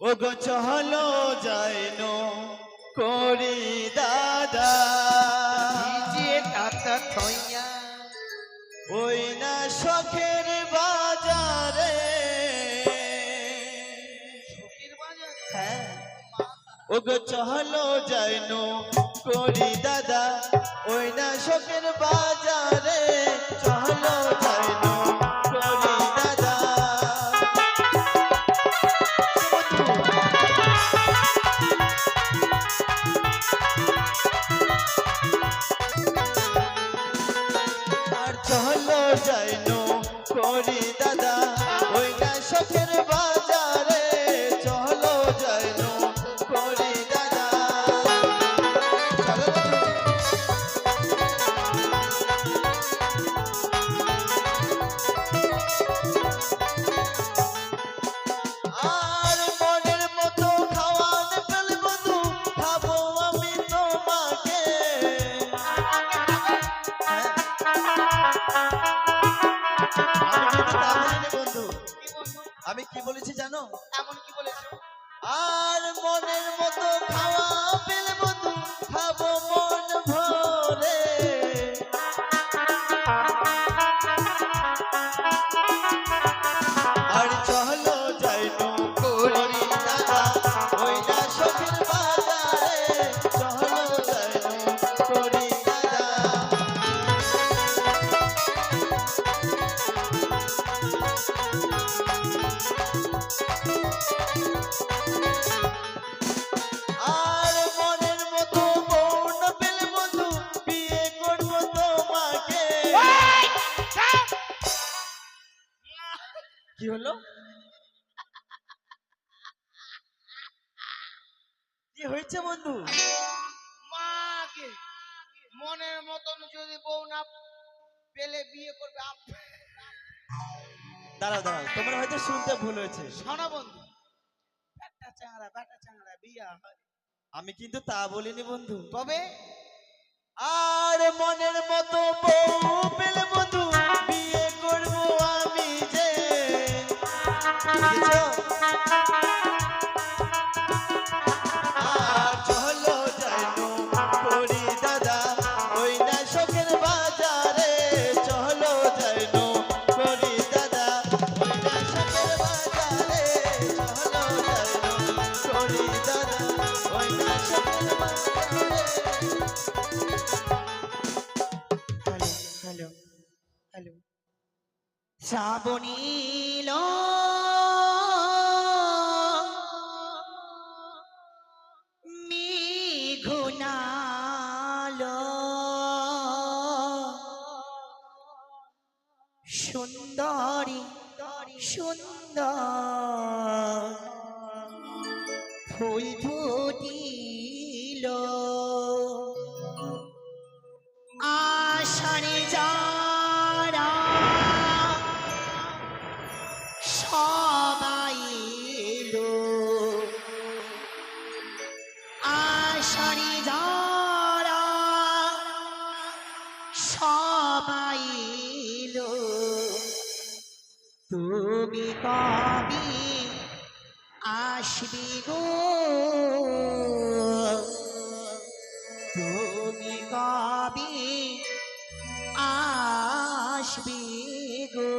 ও গো চলো যাইনো করি দাদা ভিজিয়ে টাকা থইয়া ওই না শখের বাজারে শখের বাজারে হ্যাঁ ও গো চলো যাইনো করি দাদা ওই না শখের বাজারে চলো যাইনো করি দাদা আর চলো যাইনো করি দাদা ওই না শখের বাজারে চলো যাইনো করি দাদা চলো আর মনের মতো খাওয়ান পেলে বন্ধু খাবো আমি তোমাকে হ্যাঁ বন্ধু কি বন্ধু আমি কি বলেছি জানো এমন কি বলেছো আর মনের মতো খাওয়া পেলে বন্ধু খাবো মন ভরে আর চলো যাইনো করি দাদা ওই না শখের বাজারে চলো যাইনো করি দাদা আর মনের মতো বউ না পেলে বন্ধু বিয়ে করবো তোমাকে কি হলো কি হয়েছে বন্ধু মাকে মনের মতন যদি বউ না পেলে বিয়ে করবে দাঁড়াও দাঁড়াও তোমার হয়তো শুনতে ভুল হয়েছে শোনো বন্ধু বেটা চাংড়া বিয়া হয় আমি কিন্তু তা বলিনি বন্ধু তবে আর মনের মতো বউ পেলে বন্ধু বিয়ে করবো আমি যে বুঝেছো? আর চলো যাইনো করি দাদা ওই না শখের বাজারে চলো যাইনো করি দাদা ওই না শখের বাজারে চলো যাইনো করি দাদা ওই না শখের বাজারে হ্যালো হ্যালো হ্যালো শ্রাবণীল মেঘনাল সুন্দরী সুন্দর ফুল ফুটিল আষাঢ়ে যারা সবাই এলো আষাঢ়ে যারা সবাই এলো তুমি কবে আসবে গো তুমি কবে আসবে গো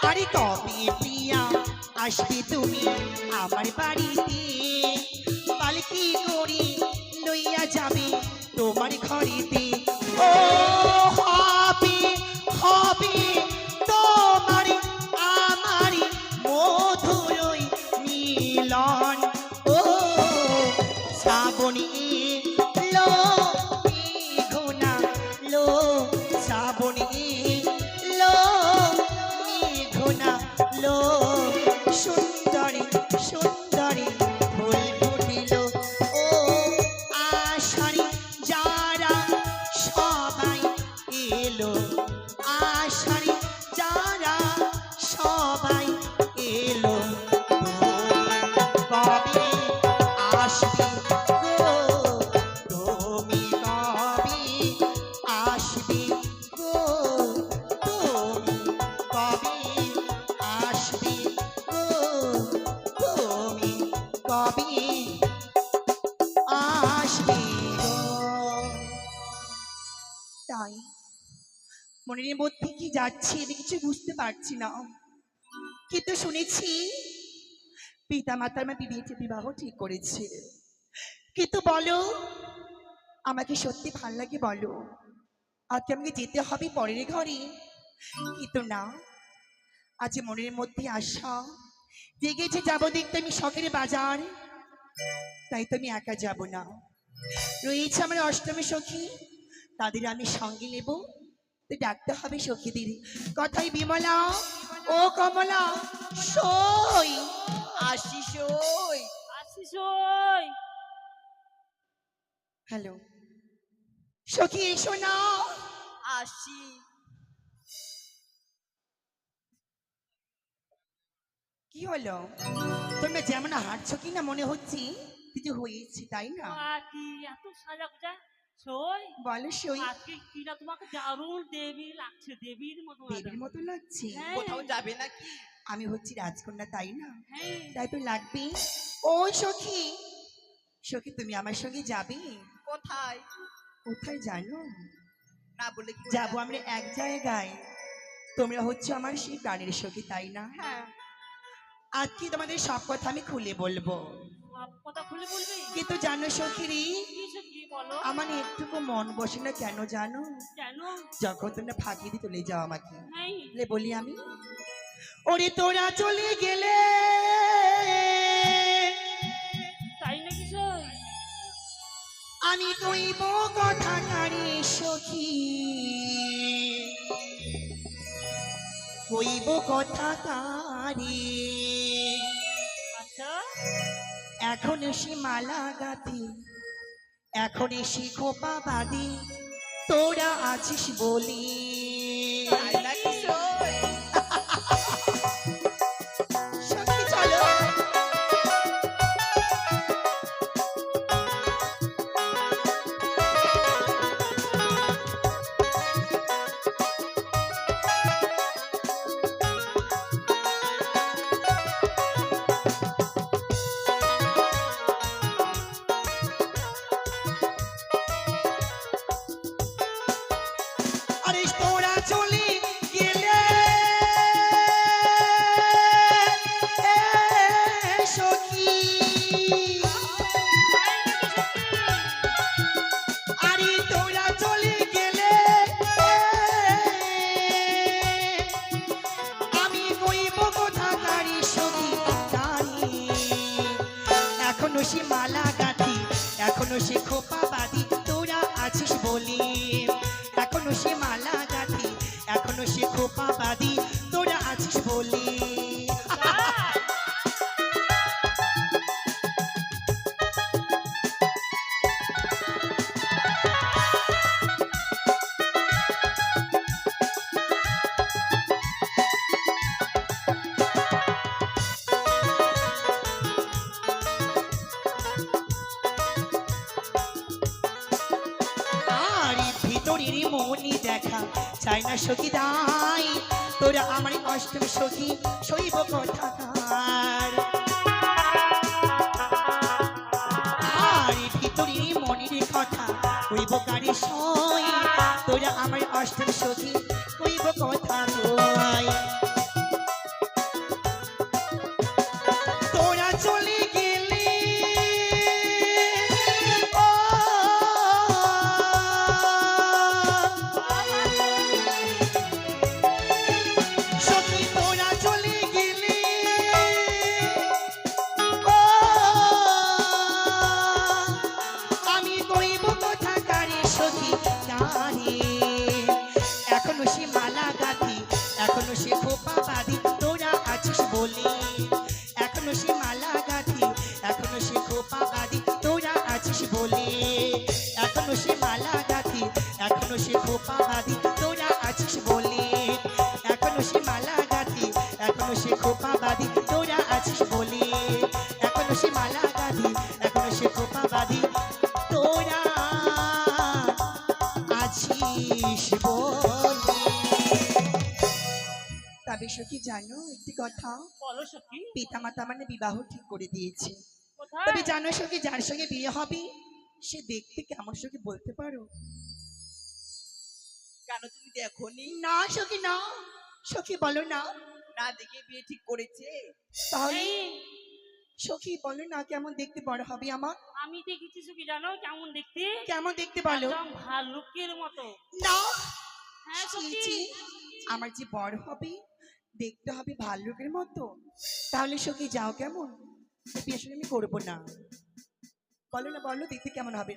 আরে কবে প্রিয়া আসবে তুমি আমার বাড়িতে, পালকি করে লইয়া যাবে তোমার ঘরেতে। ও হবে হবে তোমার আমার মধুরই মিলন। ও শ্রাবণী লো মেঘনা লো, শ্রাবণী লো মেঘনা লো, সুন্দরী সুন্দরী ফুল ফুটিল। ও আষাঢ়ে যারা সবাই এলো, আষাঢ়ে যারা সবাই এলো, কবে আসবে গো, তুমি কবে আসবে গো, তুমি কবে আসবে গো, তুমি কবে আসবে গো। তাই মনের মধ্যে কি যাচ্ছে আমি কিছু বুঝতে পারছি না, কিন্তু শুনেছি পিতা মাতার মা বিবাহ ঠিক করেছে। কিন্তু বলো আমাকে সত্যি ভাল লাগে বলো, আজকে আমাকে যেতে হবে পরের ঘরে? কিন্তু না, আজ মনের মধ্যে আশা জেগেছে, যাবো দেখতে আমি শখের বাজার। তাই তো আমি একা যাব না, রয়েছে আমার অষ্টমী সখী, তাদের আমি সঙ্গে নেব। তো ডাকতে হবে সখীদের কথাই, বিমলা ও কমলা সই, আসি সই। আসিস ওই। হ্যালো সখী এসো না। আসি। কি হলো, তোমরা যেমন হাঁটছো কিনা মনে হচ্ছে কিছু হয়েছে, তাই না? কি এত সাজা গুজা সই। বলো সই। আজকে কিনা তোমাকে দারুণ দেবী লাগছে, দেবীর মতো দেবীর মতো লাগছে। হ্যাঁ। কোথাও যাবে নাকি? আমি হচ্ছি রাজকন্যা, তাই না? হ্যাঁ। তাই তো লাগবে। ও সখী, সখী তুমি আমার সঙ্গে যাবে? কোথায়? কোথায় জানো? না বলে কি যাবো আমরা এক জায়গায়, তোমরা হচ্ছে আমার সেই প্রাণের সখী, তাই না? হ্যাঁ। আজকে তোমাদের সব কথা আমি খুলে বলবো, সব কথা খুলে বলবি? কিন্তু জানো সখীরি কিছু কি বলো? আমার একটুকু মন বসে না, কেন জানো? কেন? যখন তোমরা ফাঁকি দিয়ে চলে যাও আমাকে, হ্যাঁ। বলে বলি আমি, ওরে তোরা চলে গেলে তাই নাকি সই? আমি কইব কথা কারে সখী, কইব কথা কারে। আচ্ছা। এখন সে মালা গাথি, এখন সে খোপা বাঁধি, তোরা আছিস বলি। তাই নাকি সই? সখী চলো। আরে তোরা চলে গেলে সখী, আরে তোরা চলে গেলে আমি কইব কথা কারি সখী কারি। এখনো সে মালা গাঁথি, এখনো সে খোপা বাঁধি, তোরা আছিস বলি। এখনো সে মালা গাঁথি, এখনো সে খোপা বাঁধি, তোরা আছিস বলি। আর ভিতরের মনি দেখা চাই না সখী দাই, তোরা আমার অষ্টম সখী শৈব কথাকার। আর ভিতরের মনির কথা কইব কারে সই, তোরা আমার অষ্টম সখী কইব কথা কই। খোপা বাঁধি তোরা আছিস বলে, এখনো সে মালা গাঁথি, এখনো সে খোপা বাঁধি তোরা আছিস বলে, এখনো সে মালা গাঁথি, এখনো সে খোপা বাঁধি তোরা আছিস বলে, এখনো সে মালা গাঁথি, এখনো সে খোপা বাঁধি তোরা আছিস বলে, এখনো সে মালা গাঁথি, এখনো সে খোপা বাঁধি তোরা আছিস বলে। তবে সখী জানো একটি কথা, বলো সখী। পিতা মাতা মানে বিবাহ ঠিক করে দিয়েছে। কোথায়? তবে জানো সখী যার সঙ্গে বিয়ে হবে সে দেখতে কেমন সখী বলতে পারো? কেন তুমি দেখোনি? না সখী না, সখী বলো না। না দেখে বিয়ে ঠিক করেছে? তাহলে এই, সখী বলো না কেমন দেখতে বড় হবে আমার? আমি দেখেছি সখী, জানো কেমন দেখতে? কেমন দেখতে বলো? একদম ভালুকের মতো। না হ্যাঁ ছি, সখী। ছি, আমার যে বড় হবে দেখতে হবে ভাল্লুকের মতো, তাহলে সখী যাও কেমন, বিয়ে সঙ্গে আমি করবো না। বলো না, বলো দেখতে কেমন হবে?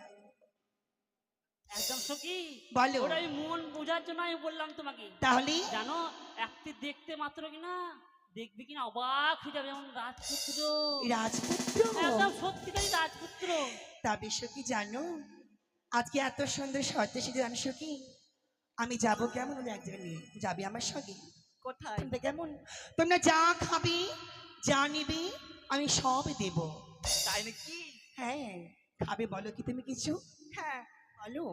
একদম সখী, বলো ওটাই মন বোঝার জন্য আমি বললাম তোমাকে। তাহলে। জানো একটি দেখতে মাত্র কিনা দেখবি কিনা অবাক হয়ে যাবে, যেমন রাজপুত্র, রাজপুত্র? একদম সত্যিকারই রাজপুত্র। তবে সখী জানো আজকে এত সুন্দর শর্তে সেজে জানো সখী আমি যাবো কেমন, আমি এক জায়গায় নিয়ে যাবি আমার সঙ্গে। কোথায়? তোমরা কেমন, তোমরা যা খাবি যা নিবি আমি সব দেব। তাই নাকি? হ্যাঁ খাবে বলো কি তুমি কিছু? হ্যাঁ, বলো।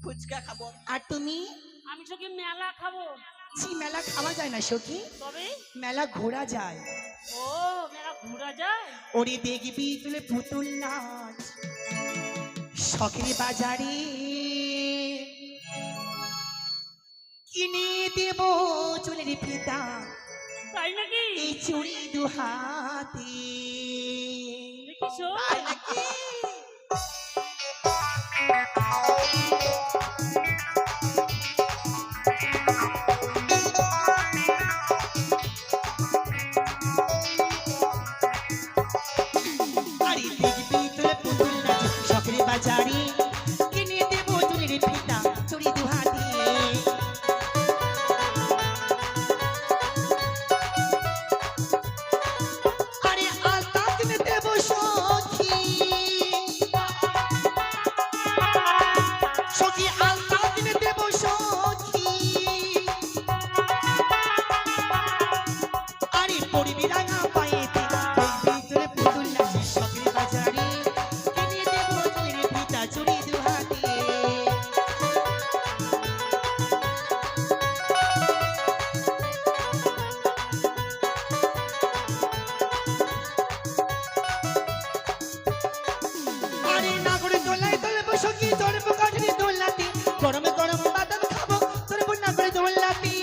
ফুচকা খাবো। আর তুমি? আমি সখী মেলা খাবো। ছি, মেলা খাওয়া যায় না সখী, তবে মেলা ঘোরা যায়। ও মেলা ঘোরা যায়? ওরে দেখবি তুলে পুতুল নাচ শখের বাজারে, কিনে দেব চুলের ফিতা তাই নাকি? এই চুড়ি দুহাতে। দেখিছো? তাই নাকি? আরে দেখবি তুলে পুতুল নাচ শখের বাজারে, কিনে দেব চুলের ফিতা চুড়ি দুহাতে। আরে আলতা কিনে দেব সখী, সখী আলতা কিনে দেব সখী। আরে পড়বি রাঙা পায়েতে দেখবি তোরে পুতুল নাচে শখের বাজারে, কিনে দেব চুলের ফিতা চুড়ি দুহাতে। আরে নাগরে দোলায় দোলবো সখী চড়বো কাঠের দোলাতে, গরমে গরম বাদাম খাবো চড়বো নাগরে দোলাতে।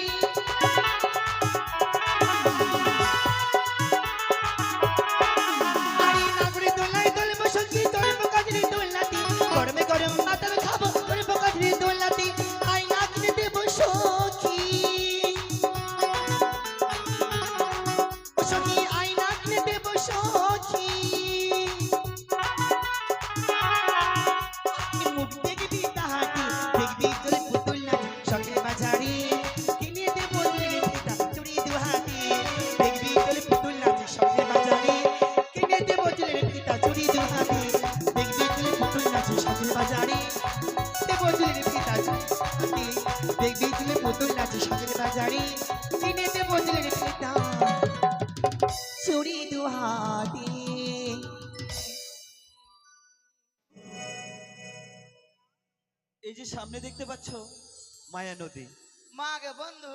আরে নাগরে দোলায় দোলবো সখী চড়বো কাঠের দোলাতে, গরমে গরম বাদাম খাবো চড়বো কাঠের দোলাতে। আই নাচতে দেবো সখী, ও সখী আই নাচতে দেবো সখী। মুখ দেখবি তাহাতে দেখবি তোর পুতুল নাচ শখের বাজারে, কিনে দেব চুলের ফিতা চুড়ি দুহাতে। দেখবি তোর পুতুল নাচ শখের বাজারে, কিনে দেব চুলের ফিতা চুড়ি দুহাতে। দেখবি তোর পুতুল নাচ শখের বাজারে, দেব চুলের ফিতা চুড়ি দুহাতে। দেখবি তোর পুতুল নাচ শখের বাজারে, কিনে দেব চুলের ফিতা চুড়ি দুহাতে। এই যে সামনে দেখতে পাচ্ছ মায়া নদী। মা গে বন্ধু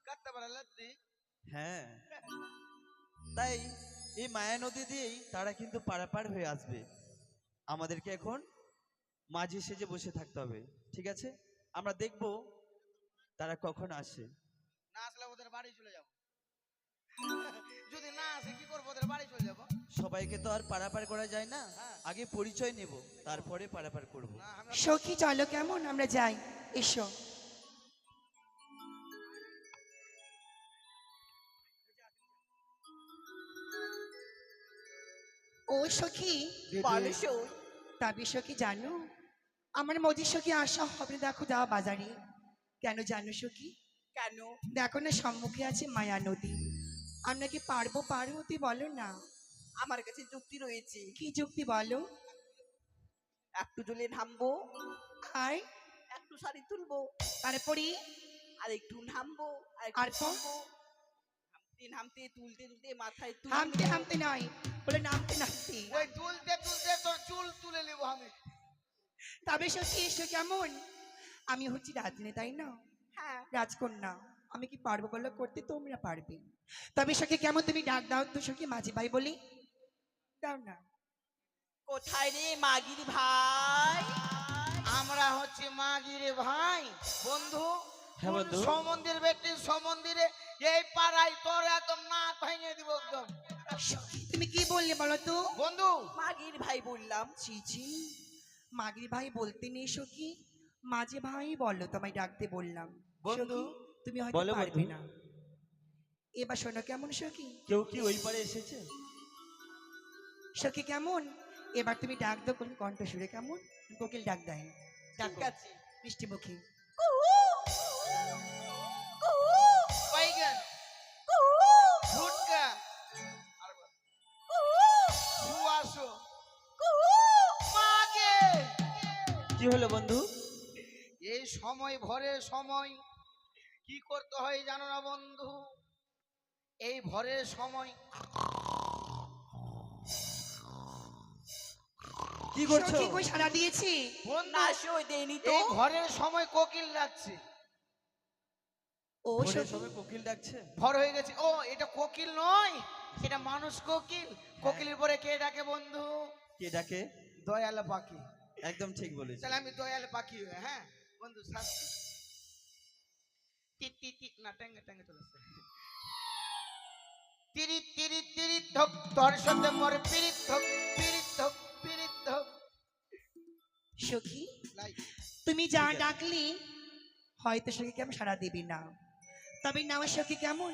কত বড় লদ্দি। হ্যাঁ, তাই এই মায়া নদী দিয়েই তারা কিন্তু পারাপার হয়ে আসবে। আমাদেরকে এখন মাঝি সেজে বসে থাকতে হবে, ঠিক আছে? আমরা দেখব তারা কখন আসে। না আসলে ওদের বাড়ি চলে যাব। যদি না আসে কি করবো, ওদের বাড়ি চলে যাব। সবাইকে তো আর পারাপার করা যায় না, আগে পরিচয় নেব তারপরে পারাপার করব। না আমরা সখী চলো কেমন আমরা যাই, এসো। ও সখী বলো তবে সখী জানো আমার মজির সখী আসা হবে, দেখো যাওয়া বাজারে। কেন জানো সখী? কেন? দেখো না সম্মুখে আছে মায়া নদী, আমরা কি পারবো পার হতে বলো না? আমার কাছে যুক্তি রয়েছে। কি যুক্তি বলো? একটু জলে নামবো, আর একটু শাড়ি তুলবো, তারপরে আর একটু নামবো, আর আর একটু তো? তুলবো। নামতে নামতে তুলতে তুলতে মাথায় তুলে হামতে নেবো। হামতে নয়, বলে নামতে নামতে। ওই তুলতে তুলতে তোর চুল তুলে নেবো আমি। তবে সত্যি এসো কেমন? আমি হচ্ছি রাজনী, তাই না? হ্যাঁ, রাজকন্যা, আমি কি পারবো বলো করতে? তোমরা পারবে। তবে সখী কেমন তুমি ডাক দাও তো সখী, মাঝি ভাই বলি দাও না। কোথায় রে মাগির ভাই? আমরা হচ্ছে মাগিরে ভাই। বন্ধু, হ্যাঁ বন্ধু। সমন্দির ব্যক্তি সমন্দিরে এই পাড়ায় তোর একদম নাক ভেঙে দিব একদম। সখী তুমি কি বললে বলো তো? বন্ধু, মাগির ভাই বললাম। ছি ছি, মাগির ভাই বলতে নেই সখী, মাঝে ভাই বলো, তোমায় ডাকতে বললাম। বন্ধু, সখী, তুমি হয়তো বলো পারবে বন্ধু। না। এবার শোনো কেমন সখী? কেউ কি ওই পারে এসেছে? সখী কেমন? এবার তুমি ডাক দাও কোন কণ্ঠ সুরে, কেমন কোকিল ডাক দেয়, ঠিক ডাকো আছে। মিষ্টি মুখে। বাইগান, ভুটকা, সুয়াসো, মাগে। কি হলো বন্ধু? এই সময় ভোরের সময় কি করতে হয় জানো না বন্ধু? এই ভোরের সময় কি করছো? সখী কই সাড়া দিয়েছে? বন্ধু, না সই দেয়নি তো। এই ভোরের সময় কোকিল ডাকছে। ও ভোরের সখী, সময় কোকিল ডাকছে? ভোর হয়ে গেছে। ও এটা কোকিল নয়, এটা মানুষ কোকিল। কোকিলের পরে কে ডাকে বন্ধু? কে ডাকে? দয়াল পাখি। একদম ঠিক বলেছ। তাহলে আমি দয়াল পাখি হয়ে, হ্যাঁ বন্ধু শাস্তি। টি টি টি না টাঙ্গে টাঙ্গে চলেছে। তিরি তিরি তিরি ধক, তোর সাথে মোর পিরিত ধক, পিরিত ধক, পিরিত ধক। সখী লাই। তুমি যা ঠিক আছে। ডাকলি হয়তো সখী কেমন সাড়া দিবি না, তবে না আমার সখী কেমন,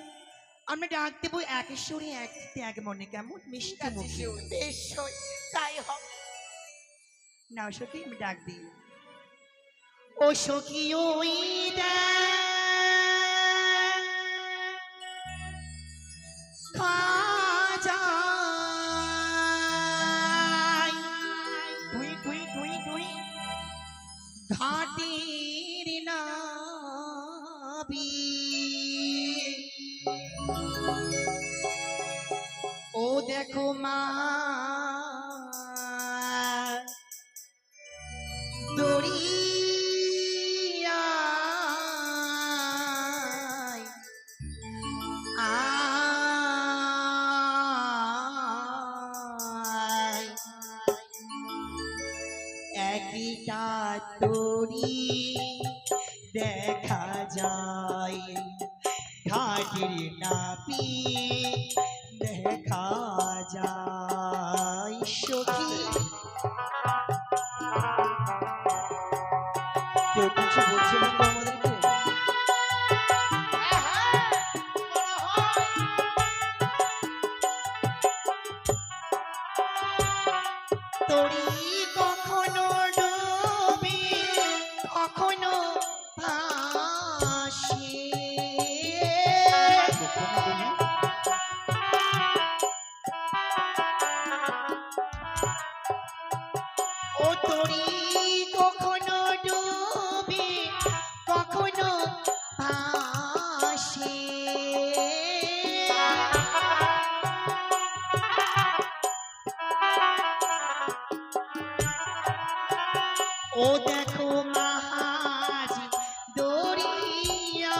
আমরা ডাক দেবো এক সুরে এক চিত্তে এক মনে, কেমন মিষ্টি মুখে। বেশ সই, তাই হবে। না সখী আমি ডাক দিই। ও সখী ওই ঘাটের নাবি, ও দেখো মা দরিয়ায় আয়, একটা তরি দেখা যায়, ঘাটের নাপি দেখা যায়। সখী কেউ কিছু বলছে বন্ধু আমাদেরকে? তরি কখনো ডুবে কখনো ভাসে, কখনো বলি, ও তরি কখনো ডুবে কখনো ভাসে, ও দেখো মাঝ দরিয়া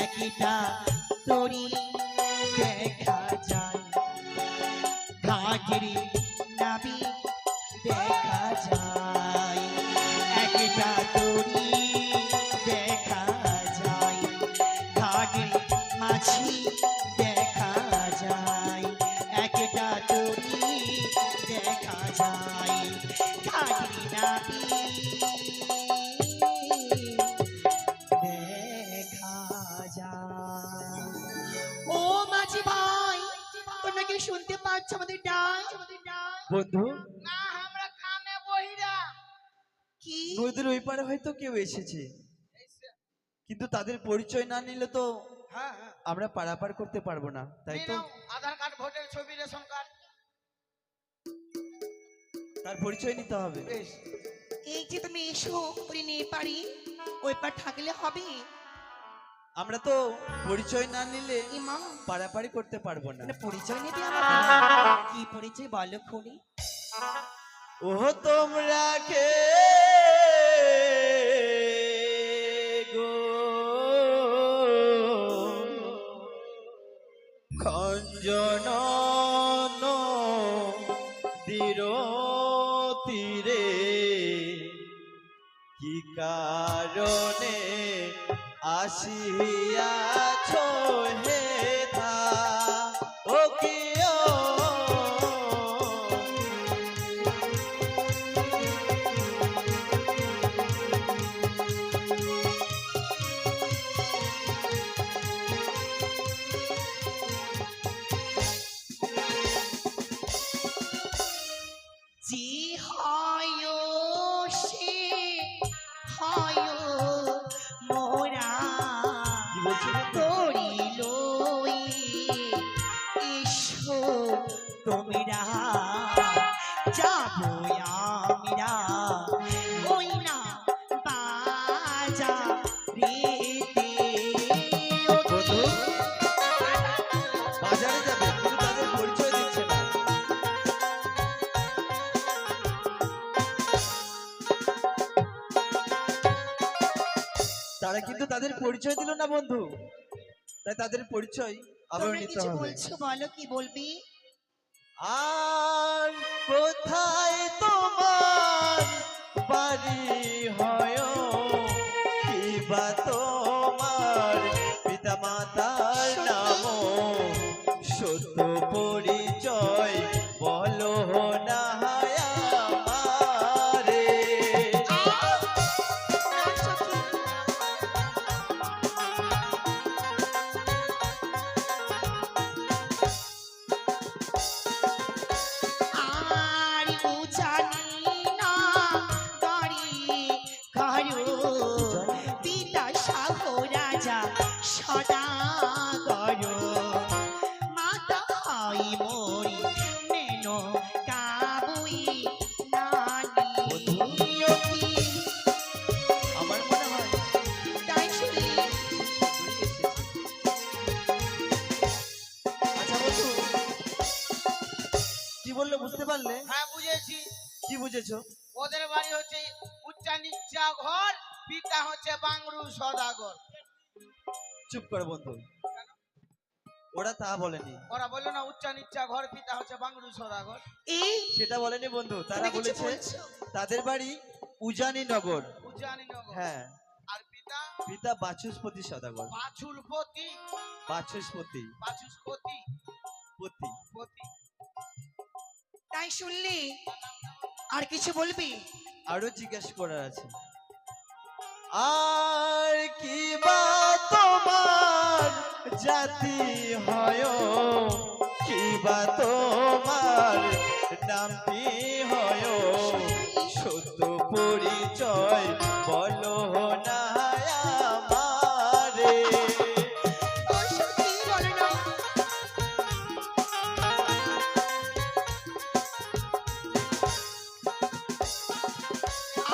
একটা তরি দেখা যায়, ঘাটের নাবি দেখা যায়, একটা তরি দেখা যায়, ঘাটের মাঝি দেখা যায়, একটা তরি দেখা যায়, ঘাটের নাবি দেখা যায়। ও মাঝি ভাই আমাদের ডাক। বন্ধু, না আমরা কানে বহিরা। কি নদীর ওই পারে হয়তো কেউ এসেছে, কিন্তু তাদের পরিচয় না নিলে তো হ্যাঁ হ্যাঁ, আমরা পারাপার করতে পারবো না, তাই নিয়ে তো? নাও আধার কার্ড, ভোটার ছবি, রেশন কার্ড। তার পরিচয় নিতে হবে। বেশ, এই যে তুমি এসো করে নিয়ে পারি, ওই পার থাকলে হবে। আমরা তো পরিচয় না নিলে ইমা পারাপারি করতে পারবো না। মানে পরিচয় নেবে আমার? কি পরিচয় বলো খুনি? ওহ তোমরা কে গো খঞ্জন নদীর তীরে কি কারণে আসিয়াছ হে থা ও কিও যে হয় সে হয় মোরা কি বলছো? তোরি লই এসো তোমরা যাবো আমরা ওই না বাজা রেতে বন্ধু, বাজারে যাবে কিন্তু তাদের পরিচয় দিচ্ছে না। তারা কিন্তু তাদের পরিচয় দিল না বন্ধু, তাই তাদের পরিচয় আবার তোমরা নিতে কিছু হবে। বলছো, বলো কি বলবি? আর কোথায় তোমার বাড়ি হয়, কিবা তোমার পিতা মাতার নাম, সত্য পরিচয় বলো না আমারে। আর ও জানি না গাড়ি কারো পিতা শাহ রাজা সদা গরো মাতা হয় মরি মেনো কাবুই নানি কি আমার মনে হয় তাই শুনি। আচ্ছা বন্ধু, কি বললে বুঝতে পারলে? হ্যাঁ বুঝেছি। কি বুঝেছো? ওদের বাড়ি হচ্ছে উচ্চা নিচা ঘর, পিতা হচ্ছে বাংরু সদাগর। চুপ করে বন্ধু, ওরা তা বলেনি। ওরা বললো না উচ্চা নিচা ঘর, পিতা হচ্ছে বাংরু সদাগর। এই সেটা বলেনি বন্ধু, তারা তুমি কিছু বলেছে বলছো? তাদের বাড়ি উজানি নগর। উচ্চানি নগর। হ্যাঁ, আর পিতা পিতা বাচস্পতি সদাগর। বাছুরপতি, বাচস্পতি বাচুস্পতি পতি। পতি। তাই শুনলি? আর কিছু বলবি? আরো জিজ্ঞেস করার আছে। আর কি বা তোমার জাতি হয়, কি বা তোমার নামটি হয়, সত্য পরিচয় বলো না আমারে। ওর সাথে বলে না।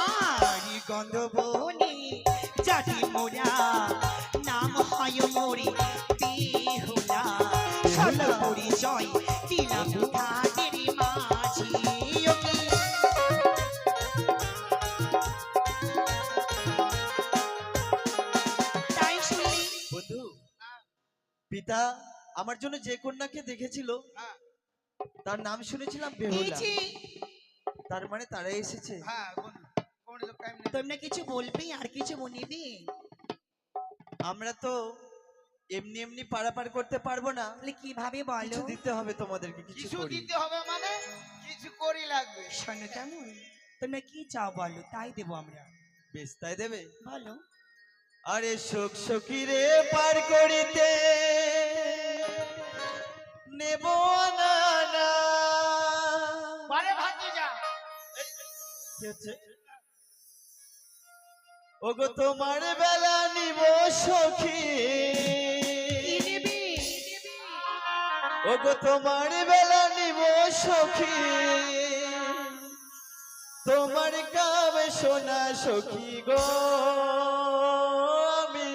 আর গন্ধবনে জাতি মোরা নাম হয় মোরে বেহুলা সর্ব পরিচয় দিলাম তাদের মাঝে ওকে। তাই শুনলি? বন্ধু, পিতা আমার জন্য যে কন্যাকে দেখেছিল হ্যাঁ তার নাম শুনেছিলাম এই বেহুলা। যে তার মানে তারাই এসেছে। হ্যাঁ বন্ধু, কোনো লোক টাইম নেই। তোমরা কিছু বলবি আর কিছু বলিবি? আমরা তো এমনি এমনি পারাপার করতে পারবো না, তাহলে কিভাবে কিছু বলো? দিতে হবে তোমাদেরকে, কিছু কিছু করি। দিতে হবে মানে কিছু করি লাগবে। শোনো কেমন, তোমরা কি চাও বলো, তাই দেবো আমরা। বেশ, তাই দেবে। বলো। আরে শোক সকিরে পার করিতে নেব না না কি হচ্ছে? ওগো তোমার বেলা নিব সখী, কি নেবে? ওগো তোমার বেলা নিব সখী, তোমার কাবে সোনা সখী গো, আমি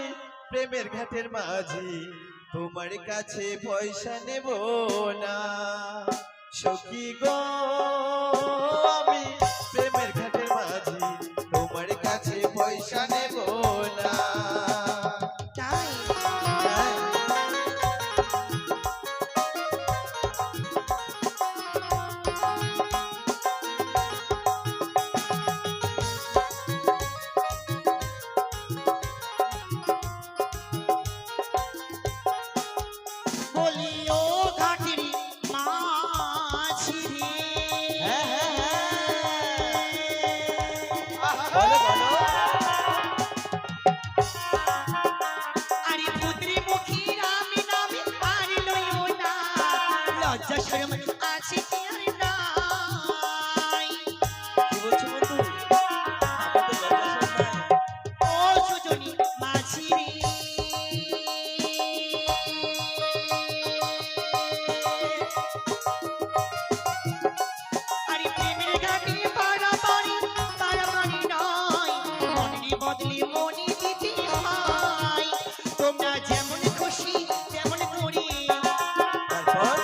প্রেমের ঘাটের মাঝি, তোমার কাছে পয়সা নেব না সখী গো, আমি প্রেমের ঘাটের মাঝি, তোমার কাছে পয়সা নেব না। তাই হ্যাঁ। বলি ও ঘাটের মাঝি রে, হ্যাঁ, হ্যাঁ, হ্যাঁ। বলো, বলো। আরে পুত্রী মুখী রামে নামে আর লইও না, লজ্জা শরম আছে কি আর নাই? কি বলছো বন্ধু? আমাদের লজ্জা শরম নাই। ও সুজনী মাঝি রে, আরে প্রেমের ঘাটে পারাপারি পারাপারি নয়, মনের বদলে মনে দিতে হয়। তোমরা যেমন খুশি তেমন করে, তারপর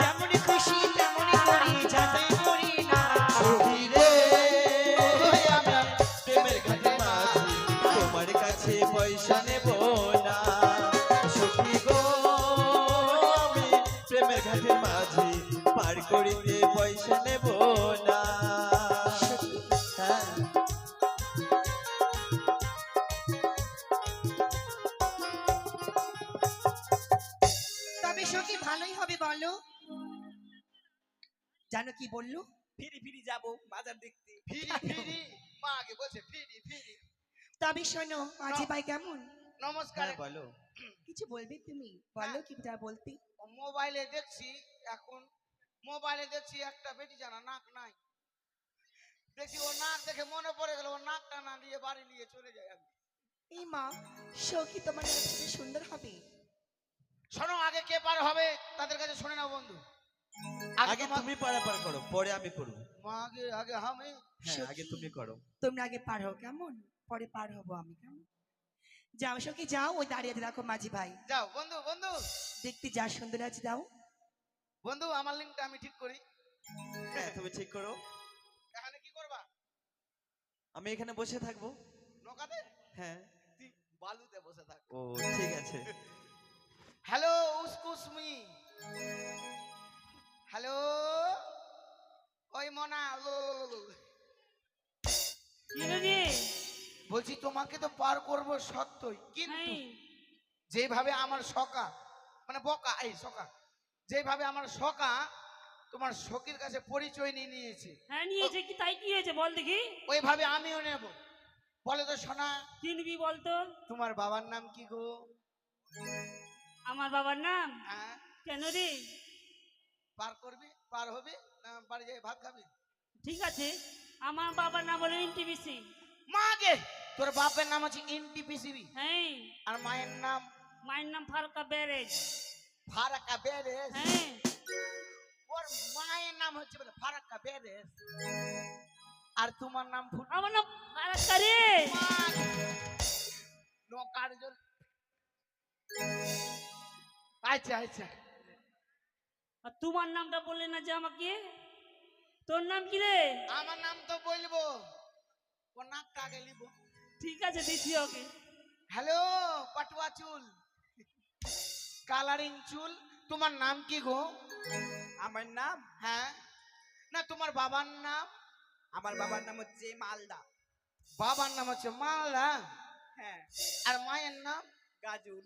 যেমন খুশি তেমন করে যাচাই করি না। সখী রে, আমি প্রেমের ঘাটে মাঝি, তোমার কাছে পয়সা নেব না সখী গো, আমি প্রেমের ঘাটে মাঝি, পার করিতে পয়সা নেব না। হ্যাঁ। তবে সখী ভালোই হবে বলো। জানো কি বললো? ফিরি ফিরি যাবো বাজার দেখতে। ফিরি ফিরি, মা আগে বলছে ফিরি ফিরি। তবে শোনো মাঝি ভাই কেমন? নমস্কার। হ্যাঁ, বলো। কিছু বলবে তুমি? বলো কি যা বলতে। মোবাইলে দেখছি এখন, মোবাইলে দেখছি একটা বেটি জানা নাক নাই, দেখছি ও নাক দেখে মনে পড়ে গেল ও নাকটা না দিয়ে বাড়ি নিয়ে চলে যায়। আমি এই মা, সখী তোমার নাচতে সুন্দর হবে। শোনো, আগে কে পার হবে তাদের কাছে শুনে নাও বন্ধু। আগে তুমি পারাপার করো, পরে আমি করব। মা আগে আগে আমি। হ্যাঁ, আগে তুমি করো। তোমরা আগে পার হও কেমন, পরে পার হবো আমি কেমন। যাও সখী যাও, ওই দাঁড়িয়ে আছে দেখো মাঝি ভাই, যাও বন্ধু বন্ধু দেখতে যা সুন্দর আছে দাও। বন্ধু, আমার লিঙ্কটা আমি ঠিক করি। হ্যাঁ, তুমি ঠিক করো। এখানে কি করবা? আমি এখানে বসে থাকবো। নৌকাতে হ্যাঁ। তুই বালুতে বসে থাক। ও ঠিক আছে। হ্যালো উসকুসমি, হ্যালো ওই মনা, কি হলো রে? বলছি তোমাকে তো পার করব সত্যই, কিন্তু হ্যাঁ, যেভাবে আমার সকা মানে বকা, এই সকা যেভাবে আমার সকা তোমার সখীর কাছে পরিচয় নিয়ে নিয়েছে, হ্যাঁ নিয়েছে কি, তাই কি হয়েছে বল দেখি। ওইভাবে আমিও নেব। বলে তো শোনা, কি নিবি বলতো? তোমার বাবার নাম কি গো? আমার বাবার নাম? হ্যাঁ, কেন রে? পার করবি, পার হবে না বাড়ি যাই ভাত খাবি? ঠিক আছে, আমার বাবার নাম হলো এনটিপিসি। মাকে, তোর বাপের নাম হচ্ছে এনটিপিসিবি, হ্যাঁ, আর মায়ের নাম মায়ের নাম ফারুকা ব্যারেজ। ফারাক্কা বেরেস। হ্যাঁ, ওর মায়ের নাম হচ্ছে বলে ফারাক্কা বেরেস, আর তোমার নাম আমার নাম ফারাক্কা রে। নৌকার জল। আচ্ছা আচ্ছা, আর তোমার নামটা বললে না যে আমাকে? তোর নাম কি রে? আমার নাম তো বলবো, ও নাকটা আগে লিব। ঠিক আছে, দিচ্ছি ওকে। হ্যালো পাটুয়া চুল, কালারিং চুল, তোমার নাম কি গো? আমার নাম, হ্যাঁ, না তোমার বাবার নাম? আমার বাবার নাম হচ্ছে মালদা। বাবার নাম হচ্ছে মালদা, হ্যাঁ, আর মায়ের নাম? গাজল।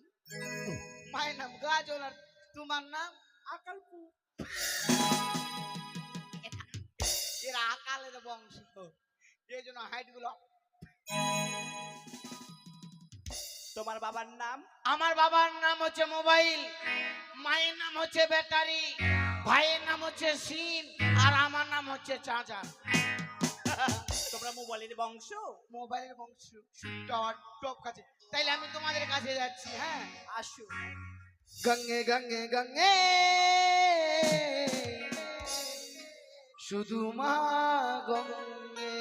মায়ের নাম গাজল, আর তোমার নাম? আকালপু। এরা আকালের বংশ, এই জন্য হাইট গুলো। তোমার বাবার নাম? আমার বাবার নাম হচ্ছে মোবাইল, মায়ের নাম হচ্ছে ব্যাটারি, ভাইয়ের নাম হচ্ছে সিন, আর আমার নাম হচ্ছে চাচা। তোমরা মোবাইলের বংশ। মোবাইলের বংশ টাওয়ার টপ কাছে, তাইলে আমি তোমাদের কাছে যাচ্ছি। হ্যাঁ, আসো। গঙ্গে গঙ্গে গঙ্গে শুধু মা গঙ্গে।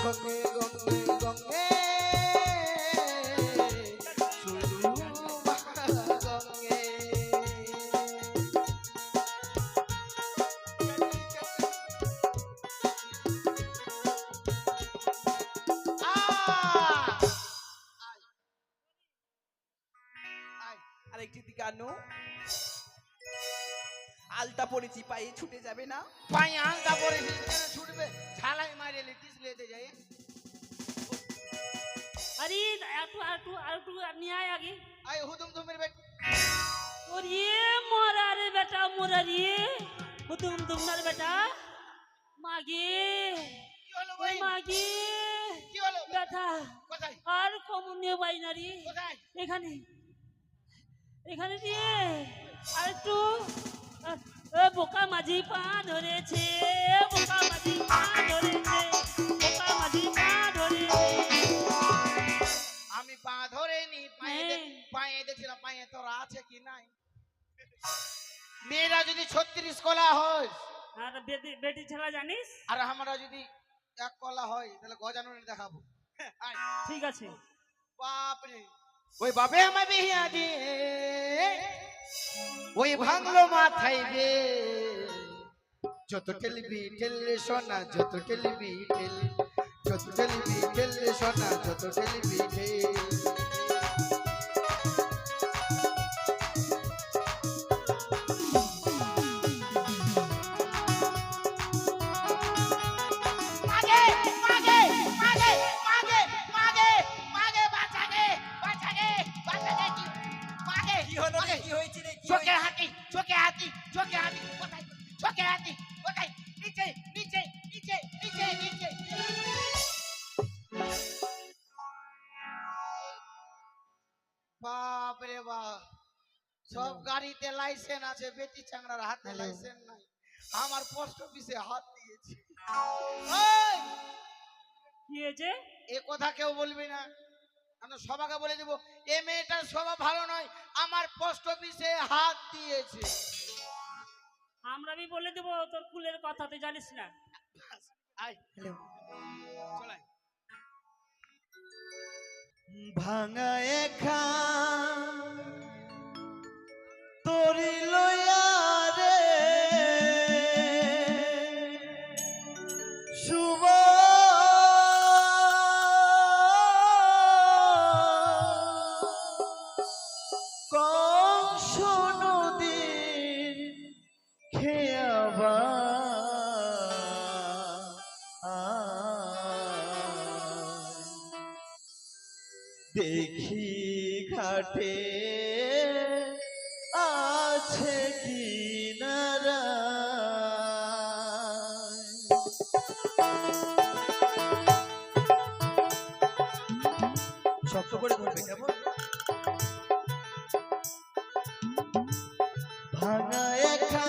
গঙ্গে গঙ্গে গঙ্গে শুধু মা গঙ্গে। আরেকটি দিকে আনো। আলতা পড়েছি, পায়ে ছুটে যাবে না? পায়ে আলতা পরেছিস কেন ছুটবে? ঝালাই মারিয়ে তিস লেতে যাই। আরে একটু নিয়ে আয় আগে। আই হুদুম তুমের বেট। ওরে মোরা রে বেটা, মোরা রে হুতুম তুমনার বেটা। মাগে কি হলো ওই ভাই? মাগে কি হলো? ব্যথা কোথায় আর কমনে পাই না রে। কোথায়? এখানে এখানে দিয়ে আর একটু বোকা মাঝি পা ধরেছে, বোকা মাঝি পা ধরেছে, বোকা মাঝি পা ধরেছে। আমি পা ধরে নি, পায়ে হ্যাঁ। পায়ে দেখছিলাম পায়ে তোরা আছে কি নাই। মেয়েরা যদি 36 কলা হয় আর বেটি ছেলা জানিস? আর আমরা যদি 1 কলা হয় তাহলে গজাননে দেখাবো। আয়, ঠিক আছে। বাপরে ওই বাপে আমায় বিহিয়া দিয়ে ওই ভাঙলো মাথায় বে। যত টেলিবি টেলে সোনা, যত টেলিবি টেলে, যত টেলিবি টেলে সোনা, যত টেলিবি টেলে। মাগে মাগে মাগে মাগে মাগে মাগে বাঁচাগে বাঁচাগে বাঁচাগে কি মাগে কি হলো রে? মাগে। কি হয়েছে রে? কি চোখে হাতি চোখে হাতি চোখে হাতি কোথায়? চোখে হাতি কোথায়? নিচে নিচে নিচে নিচে নিচে। বাপ রে বাপ, সব গাড়িতে লাইসেন্স আছে, বেটি চাংড়ার হাতে লাইসেন্স নাই। আমার পোস্ট অফিসে হাত দিয়েছে। ওই, কি হয়েছে? এ কথা কেউ বলবি না, আমি সবাইকে বলে দিব এ মেয়েটার স্বভাব ভালো নয়, আমার পোস্ট অফিসে হাত দিয়েছে। আমরা বি বলে দেবো তোর কুলের কথা, তুই জানিস না। আয় হ্যালো, চলাই। ভাঙা এখা তোরি লইয়া রে শুভ কংস নদীর খেয়াবা দেখি ঘাটে আছে কি নারা। শক্ত করে ধরবে কেমন? ভাঙা একা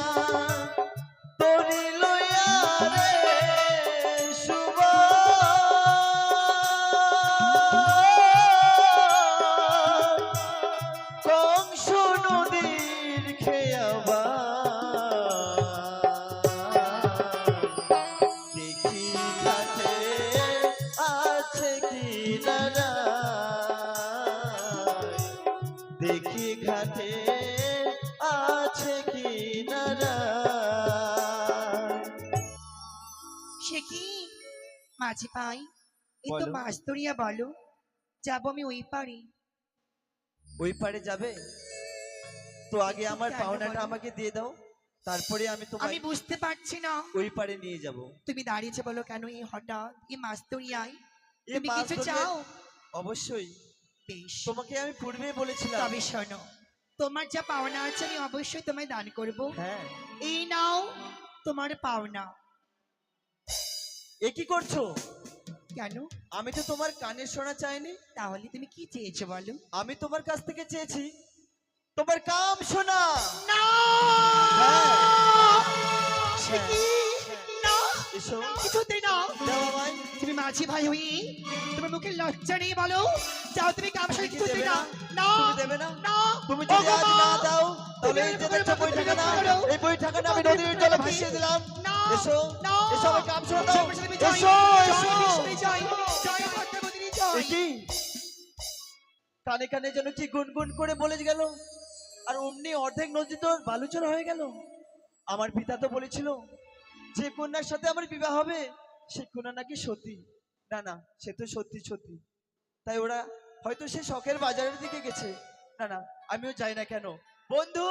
তরি লইয়া রে শুভ কংস নদীর খেয়াবা দেখি ঘাটে আছে কি নারা, দেখি ঘাটে আছে কি নারা। সে কি মাঝি পাই, এ তো বলো। মাছ ধরিয়া বলো, যাবো আমি ওই পারে। ওই পারে যাবে তো আগে আমার কেন পাওনাটা বলো? আমাকে দিয়ে দাও, তারপরে আমি আমি তোমায় বুঝতে পারছি না ওই পারে নিয়ে যাব। তুমি দাঁড়িয়েছে বলো কেন এই হঠাৎ এই মাছ ধরিয়ায়? এ তুমি মাছ কিছু ধরলে- চাও? অবশ্যই, বেশ, তোমাকে আমি পূর্বেই বলেছিলাম। তবে শোনো, তোমার যা পাওনা আছে আমি অবশ্যই তোমায় দান করব। হ্যাঁ, এই নাও তোমার পাওনা। এ কি করছো? কেন? আমি তো তোমার কানের শোনা চাইনি। তাহলে তুমি কি চেয়েছো বলো? আমি তোমার কাছ থেকে চেয়েছি তোমার কাম শোনা। না! সে হ্যাঁ। কি? না! এসো, কিছুতেই না। দাও আমায়। তুমি মাঝি ভাই হই, তোমার মুখে লজ্জা নেই বলো? যাও তুমি কামসার তুমি কি কিছুতেই দেবে না। না? না! তুমি দেবে না? না! তুমি যদি ওগো আজ মা! না দাও তাহলে তুমি এই যে আমাকে দেখছো বই তুমি টাকা না, করো। এই বই টাকা না আমি তুমি নদীর আমাকে জলে করো। ভাসিয়ে দিলাম। না! এসো, না! এসো আমার কাম শোনা দাও। জয় বিষ্ণু জয়, এসো, জয় এসো। বিষ্ণু জয়, জয় ভদ্রবতী জয়। এ কি? কানে কানে যেন কি গুনগুন করে বলে গেল, আর অমনি অর্ধেক নদী তো বালুচর হয়ে গেল। আমার পিতা তো বলেছিল যে কন্যার সাথে আমার বিবাহ হবে সে কন্যা নাকি সতী। না না, সে তো সত্যি সত্যি। তাই ওরা হয়তো সে শখের বাজারের দিকে গেছে। না না, আমিও যাই না কেন। বন্ধু